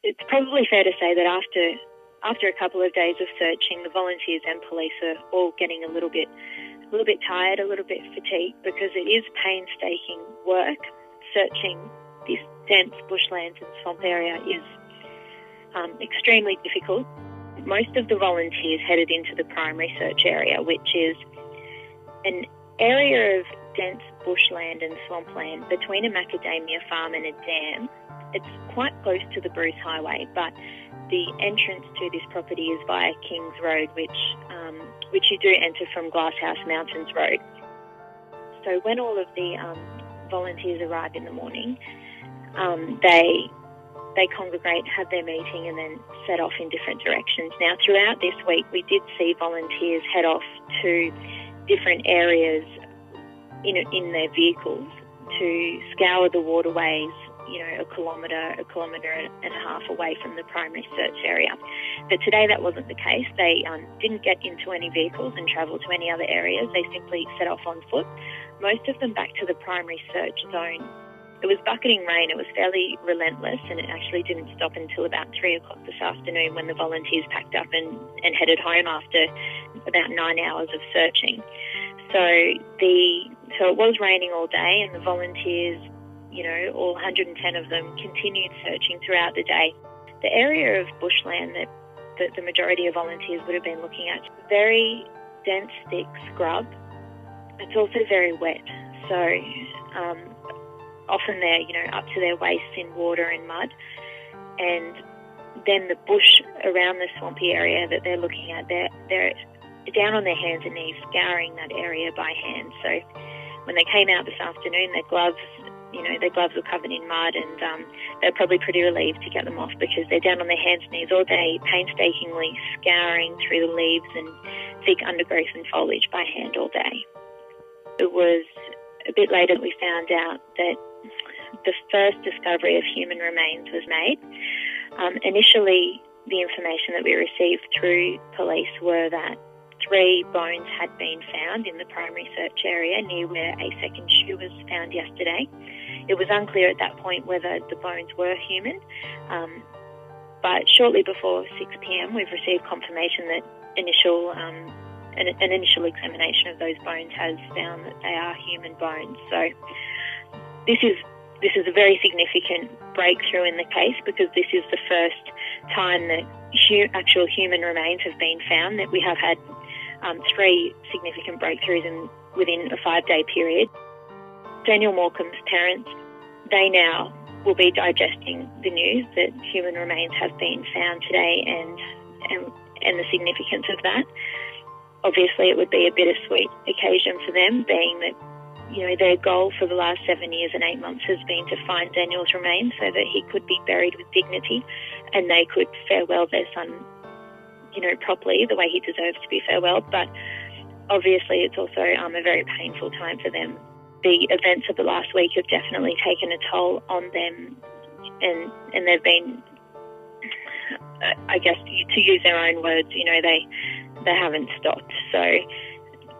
it's probably fair to say that after a couple of days of searching, the volunteers and police are all getting a little bit tired, a little bit fatigued, because it is painstaking work. Searching this dense bushlands and swamp area is extremely difficult. Most of the volunteers headed into the primary search area, which is an area of dense bushland and swampland between a macadamia farm and a dam. It's quite close to the Bruce Highway, but the entrance to this property is via Kings Road, which you do enter from Glasshouse Mountains Road. So when all of the volunteers arrive in the morning, they congregate, have their meeting, and then set off in different directions. Now, throughout this week, we did see volunteers head off to different areas in their vehicles to scour the waterways, a kilometre and a half away from the primary search area. But today that wasn't the case. They didn't get into any vehicles and travel to any other areas. They simply set off on foot, most of them back to the primary search zone. It was bucketing rain. It was fairly relentless, and it actually didn't stop until about 3 o'clock this afternoon when the volunteers packed up and headed home after about 9 hours of searching. So it was raining all day, and the volunteers, all 110 of them, continued searching throughout the day. The area of bushland that the majority of volunteers would have been looking at, very dense, thick scrub. It's also very wet, so often they're, up to their waists in water and mud. And then the bush around the swampy area that they're looking at, they're down on their hands and knees scouring that area by hand. So when they came out this afternoon, their gloves were covered in mud, and they're probably pretty relieved to get them off, because they're down on their hands and knees all day, painstakingly scouring through the leaves and thick undergrowth and foliage by hand all day. It was a bit later that we found out that the first discovery of human remains was made. Initially, the information that we received through police were that 3 bones had been found in the primary search area near where a second shoe was found yesterday. It was unclear at that point whether the bones were human, but shortly before 6 p.m. we've received confirmation that an initial examination of those bones has found that they are human bones. So this is a very significant breakthrough in the case, because this is the first time that actual human remains have been found, that we have had 3 significant breakthroughs within a 5-day period. Daniel Morcombe's parents, they now will be digesting the news that human remains have been found today and the significance of that. Obviously, it would be a bittersweet occasion for them, being that, their goal for the last 7 years and 8 months has been to find Daniel's remains so that he could be buried with dignity and they could farewell their son, properly, the way he deserves to be farewelled. But obviously, it's also a very painful time for them. The events of the last week have definitely taken a toll on them, and they've been, I guess, to use their own words, they haven't stopped. So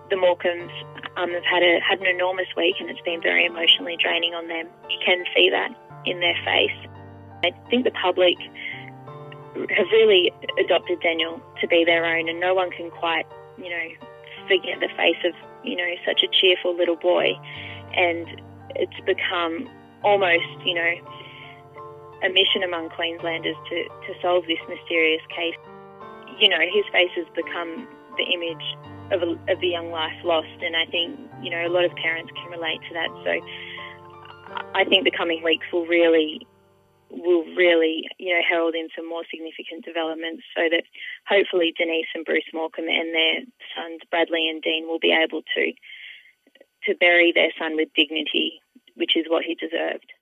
the Morcombes have had an enormous week, and it's been very emotionally draining on them. You can see that in their face. I think the public have really adopted Daniel to be their own, and no one can quite, forget the face of, such a cheerful little boy. And it's become almost, a mission among Queenslanders to solve this mysterious case. His face has become the image of a young life lost, and I think, a lot of parents can relate to that. So I think the coming weeks will really, herald in some more significant developments, so that hopefully Denise and Bruce Morcombe and their sons Bradley and Dean will be able to bury their son with dignity, which is what he deserved.